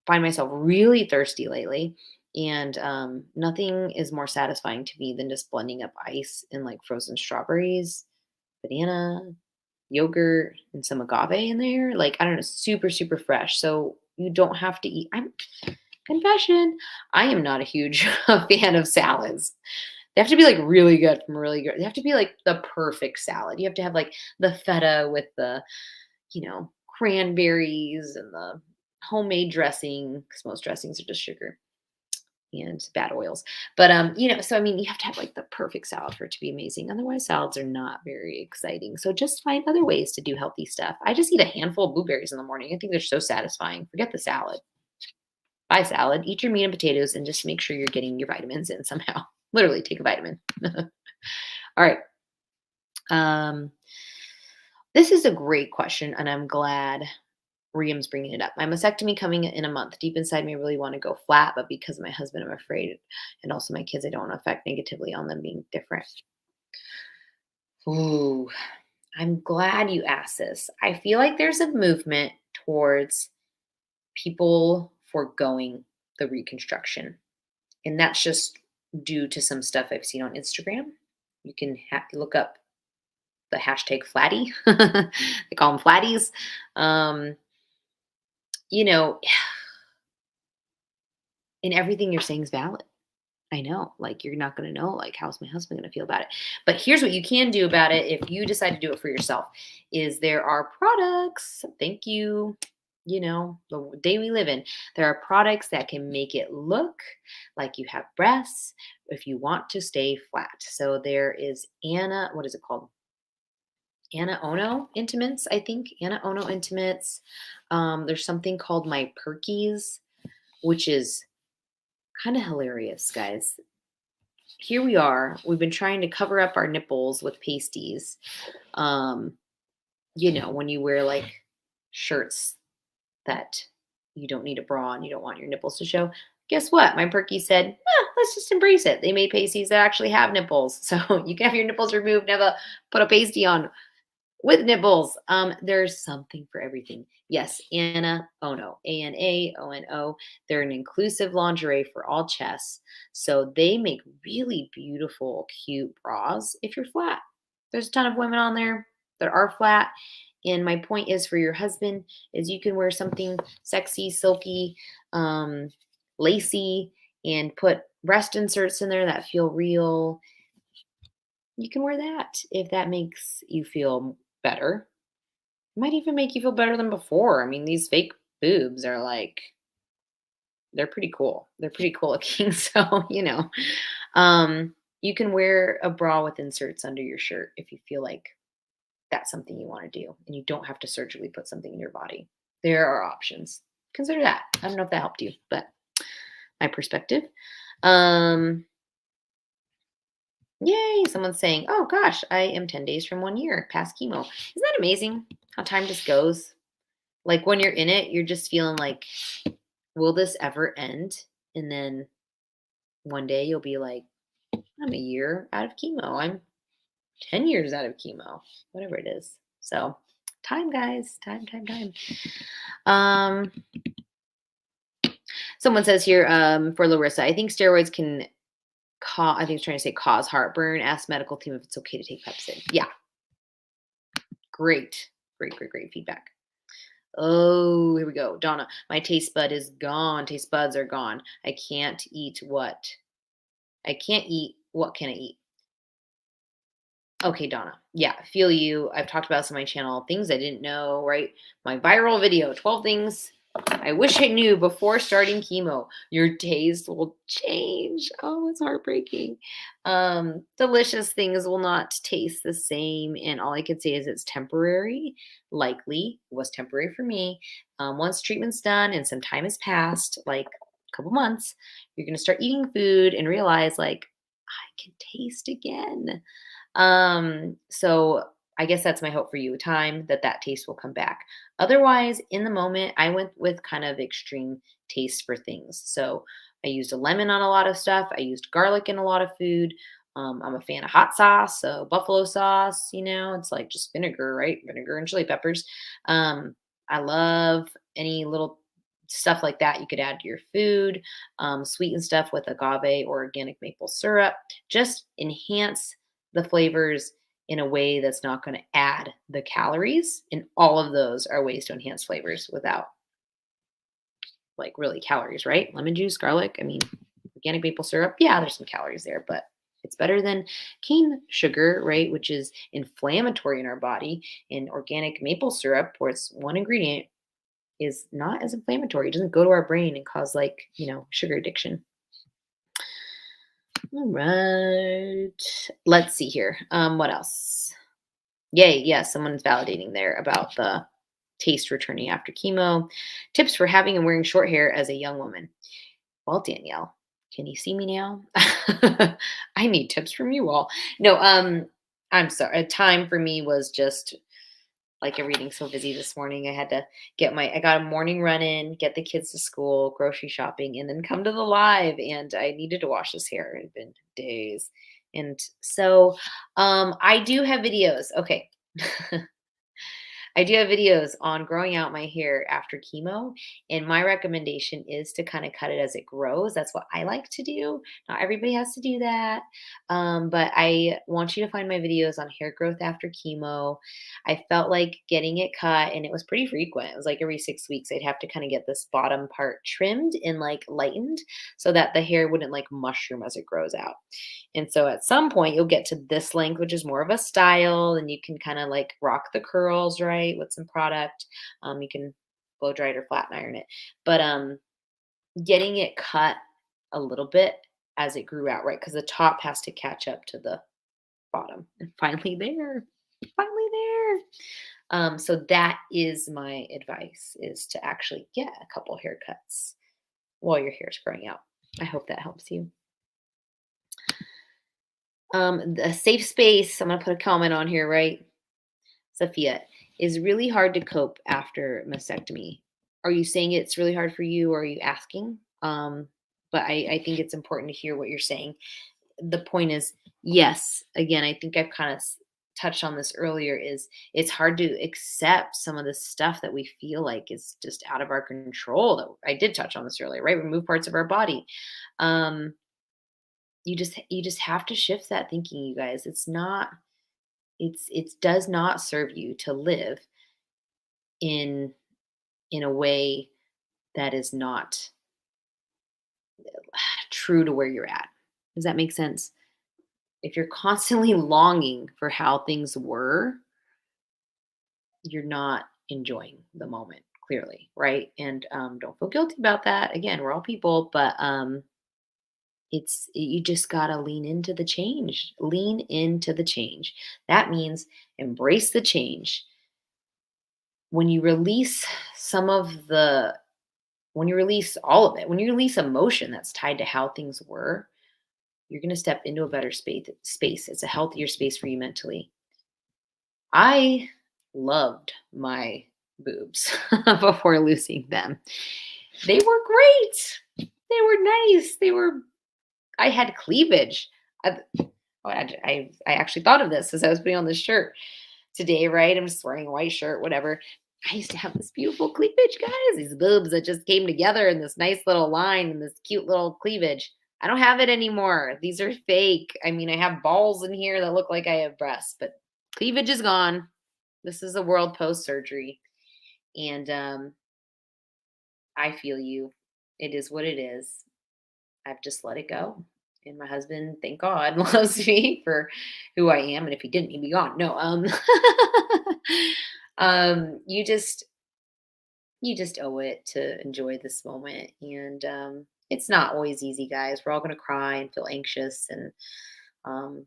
A: find myself really thirsty lately, and nothing is more satisfying to me than just blending up ice and like frozen strawberries, banana, yogurt, and some agave in there. Like, I don't know, super, super fresh. So you don't have to eat. Confession, I am not a huge fan of salads. They have to be like really good from really good. They have to be like the perfect salad. You have to have like the feta with the cranberries and the homemade dressing, because most dressings are just sugar and bad oils. But so I mean, you have to have like the perfect salad for it to be amazing. Otherwise, salads are not very exciting. So just find other ways to do healthy stuff. I just eat a handful of blueberries in the morning. I think they're so satisfying. Forget the salad. Buy salad, eat your meat and potatoes, and just make sure you're getting your vitamins in somehow. Literally take a vitamin. All right. This is a great question, and I'm glad Riam's bringing it up. My mastectomy coming in a month. Deep inside me, I really want to go flat, but because of my husband, I'm afraid, and also my kids, I don't want to affect negatively on them being different. Ooh, I'm glad you asked this. I feel like there's a movement towards people foregoing the reconstruction, and that's just due to some stuff I've seen on Instagram. You can look up the hashtag flatty. They call them flatties. Um, you know, and everything you're saying is valid. I know, like, you're not going to know, like, how's my husband going to feel about it? But here's what you can do about it if you decide to do it for yourself is there are products. Thank you. The day we live in, there are products that can make it look like you have breasts if you want to stay flat. So there is what is it called? Anna Ono Intimates, I think. Anna Ono Intimates. There's something called My Perkies, which is kind of hilarious, guys. Here we are. We've been trying to cover up our nipples with pasties. When you wear like shirts that you don't need a bra and you don't want your nipples to show. Guess what? My perky said, let's just embrace it. They made pasties that actually have nipples. So you can have your nipples removed, never put a pasty on with nipples. There's something for everything. Yes, Anna Ono, ANAONO. They're an inclusive lingerie for all chests. So they make really beautiful, cute bras if you're flat. There's a ton of women on there that are flat. And my point is for your husband is you can wear something sexy, silky, um, lacy, and put breast inserts in there that feel real. You can wear that if that makes you feel better. Might even make you feel better than before. I mean, these fake boobs are like they're pretty cool. They're pretty cool looking. So, you can wear a bra with inserts under your shirt if you feel like that's something you want to do and you don't have to surgically put something in your body. There are options. Consider that. I don't know if that helped you, but my perspective. Um, Yay, someone's saying, "Oh gosh, I am 10 days from 1 year past chemo." Isn't that amazing how time just goes? Like when you're in it, you're just feeling like, will this ever end? And then one day you'll be like, I'm a year out of chemo. I'm 10 years out of chemo, whatever it is. So, time, guys, time. Um, Someone says here for Larissa, I think steroids can cause, I think it's trying to say cause heartburn. Ask medical team if it's okay to take Pepsid. Yeah, great feedback. Oh, here we go. Donna, my taste bud is gone. Taste buds are gone. I can't eat what? I can't eat. What can I eat? Okay, Donna. Yeah, feel you. I've talked about this on my channel. Things I didn't know, right? My viral video, 12 things I wish I knew before starting chemo. Your taste will change. Oh, it's heartbreaking. Delicious things will not taste the same. And all I can say is it's temporary. Likely it was temporary for me. Once treatment's done and some time has passed, like a couple months, you're going to start eating food and realize, like, I can taste again. So I guess that's my hope for you. Time that taste will come back. Otherwise, in the moment, I went with kind of extreme taste for things. So I used a lemon on a lot of stuff. I used garlic in a lot of food. I'm a fan of hot sauce, so buffalo sauce. It's like just vinegar, right? Vinegar and chili peppers. I love any little stuff like that you could add to your food. Sweeten stuff with agave or organic maple syrup. Just enhance the flavors in a way that's not going to add the calories. And all of those are ways to enhance flavors without like really calories, right? Lemon juice, garlic. I mean, organic maple syrup. Yeah, there's some calories there, but it's better than cane sugar, right? Which is inflammatory in our body. And organic maple syrup, where it's one ingredient, is not as inflammatory. It doesn't go to our brain and cause like, sugar addiction. All right. Let's see here. What else? Yay. Yeah, someone's validating there about the taste returning after chemo. Tips for having and wearing short hair as a young woman. Well, Danielle, can you see me now? I need tips from you all. No, I'm sorry. A time for me was just like everything's so busy this morning. I had to I got a morning run in, get the kids to school, grocery shopping, and then come to the live. And I needed to wash this hair. It had been days. And so I do have videos. Okay. I do have videos on growing out my hair after chemo, and my recommendation is to kind of cut it as it grows. That's what I like to do. Not everybody has to do that, but I want you to find my videos on hair growth after chemo. I felt like getting it cut, and it was pretty frequent. It was like every 6 weeks, I'd have to kind of get this bottom part trimmed and like lightened so that the hair wouldn't like mushroom as it grows out. And so at some point you'll get to this length, which is more of a style, and you can kind of like rock the curls, right, with some product. You can blow dry it or flat iron it. But getting it cut a little bit as it grew out, right? Because the top has to catch up to the bottom. And finally there. Finally there. So that is my advice, is to actually get a couple haircuts while your hair is growing out. I hope that helps you. The safe space, I'm going to put a comment on here, right? Sophia, is really hard to cope after mastectomy. Are you saying it's really hard for you, or are you asking? But I think it's important to hear what you're saying. The point is, yes, again, I think I've kind of touched on this earlier, is it's hard to accept some of the stuff that we feel like is just out of our control. That I did touch on this earlier, right? Remove parts of our body. Um, you just have to shift that thinking, you guys. It's not, it does not serve you to live in in a way that is not true to where you're at. Does that make sense? If you're constantly longing for how things were, you're not enjoying the moment, clearly, right? And don't feel guilty about that. Again, we're all people, but it's, you just gotta lean into the change. Lean into the change. That means embrace the change. When you release some of the, when you release all of it, when you release emotion that's tied to how things were, you're going to step into a better space. It's a healthier space for you mentally. I loved my boobs before losing them. They were great. They were nice. I had cleavage. I actually thought of this as I was putting on this shirt today, right? I'm just wearing a white shirt, whatever. I used to have this beautiful cleavage, guys. These boobs that just came together in this nice little line and this cute little cleavage. I don't have it anymore. These are fake. I mean, I have balls in here that look like I have breasts, but cleavage is gone. This is a world post surgery. And I feel you. It is what it is. I've just let it go. And my husband, thank God, loves me for who I am. And if he didn't, he'd be gone. No, you just owe it to enjoy this moment. And it's not always easy, guys. We're all gonna cry and feel anxious, and um,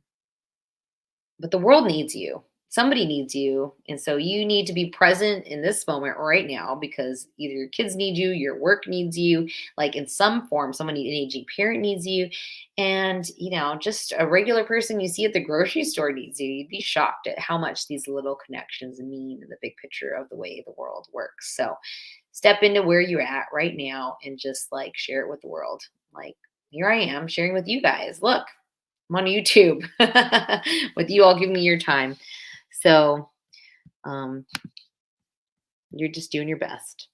A: but the world needs you. Somebody needs you. And so you need to be present in this moment right now, because either your kids need you, your work needs you, like in some form, an aging parent needs you. And, just a regular person you see at the grocery store needs you. You'd be shocked at how much these little connections mean in the big picture of the way the world works. So step into where you're at right now and just like share it with the world. Like, here I am sharing with you guys. Look, I'm on YouTube with you all giving me your time. So um, you're just doing your best.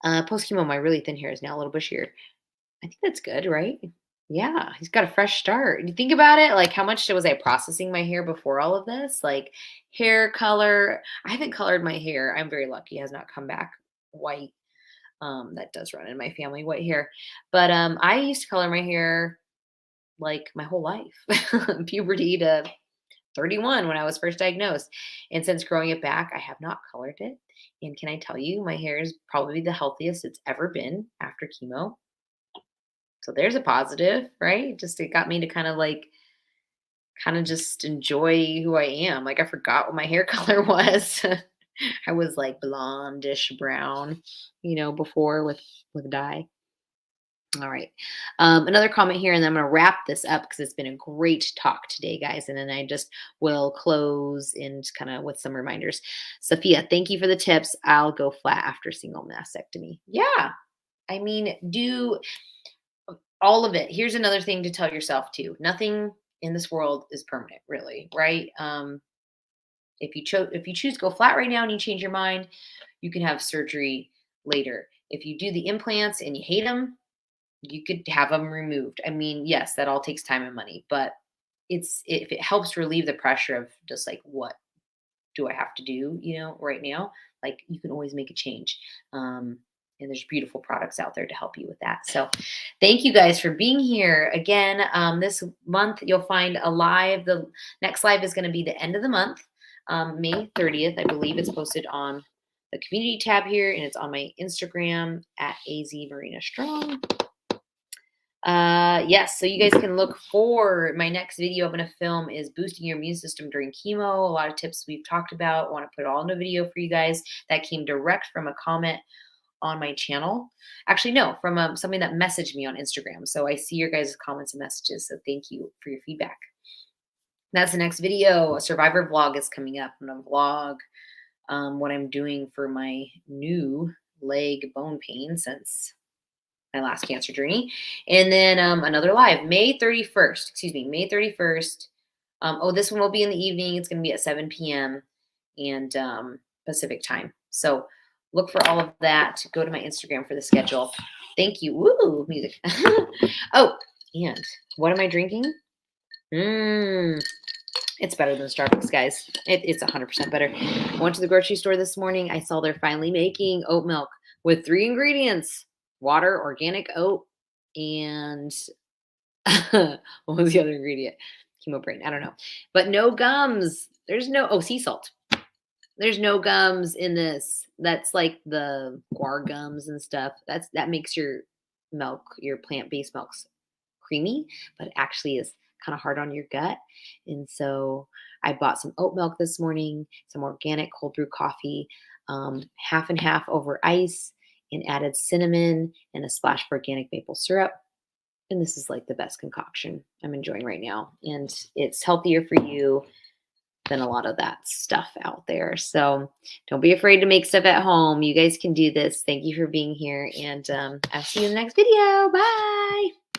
A: Post chemo, my really thin hair is now a little bushier. I think that's good, right? Yeah, he's got a fresh start. You think about it, like how much was I processing my hair before all of this? Like hair color. I haven't colored my hair. I'm very lucky. It has not come back white. That does run in my family, white hair. But I used to color my hair like my whole life, puberty to 31 when I was first diagnosed. And since growing it back, I have not colored it. And can I tell you, my hair is probably the healthiest it's ever been after chemo. So there's a positive, right? Just it got me to kind of just enjoy who I am. Like I forgot what my hair color was. I was like blondish brown, before with dye. All right. Another comment here, and then I'm going to wrap this up because it's been a great talk today, guys. And then I just will close and kind of with some reminders. Sophia, thank you for the tips. I'll go flat after single mastectomy. Yeah. I mean, do all of it. Here's another thing to tell yourself too. Nothing in this world is permanent, really, right? If you choose to go flat right now and you change your mind, you can have surgery later. If you do the implants and you hate them, you could have them removed. I mean, yes, that all takes time and money, but if it helps relieve the pressure of just like, what do I have to do, right now, like you can always make a change. And there's beautiful products out there to help you with that. So thank you guys for being here again. This month you'll find a live. The next live is going to be the end of the month, May 30th. I believe it's posted on the community tab here, and it's on my Instagram at azmarinastrong. Yes, so you guys can look for my next video I'm going to film is boosting your immune system during chemo. A lot of tips we've talked about. I want to put it all in a video for you guys. That came direct from a comment on my channel. Actually, no, from somebody that messaged me on Instagram. So I see your guys' comments and messages. So thank you for your feedback. That's the next video. A survivor vlog is coming up. I'm gonna vlog what I'm doing for my new leg bone pain since my last cancer journey. And then another live, May 31st, excuse me, May 31st. Oh, this one will be in the evening. It's going to be at 7 p.m. and Pacific time. So look for all of that. Go to my Instagram for the schedule. Thank you. Woo, music. Oh, and what am I drinking? It's better than Starbucks, guys. It's 100% better. I went to the grocery store this morning. I saw they're finally making oat milk with 3 ingredients: water, organic oat, and what was the other ingredient? Chemo brain. I don't know. But no gums. There's no, oh, sea salt. There's no gums in this. That's like the guar gums and stuff. That makes your milk, your plant-based milks creamy, but it actually is kind of hard on your gut. And so I bought some oat milk this morning, some organic cold brew coffee, half and half over ice, and added cinnamon and a splash of organic maple syrup. And this is like the best concoction I'm enjoying right now. And it's healthier for you than a lot of that stuff out there. So don't be afraid to make stuff at home. You guys can do this. Thank you for being here. And I'll see you in the next video. Bye.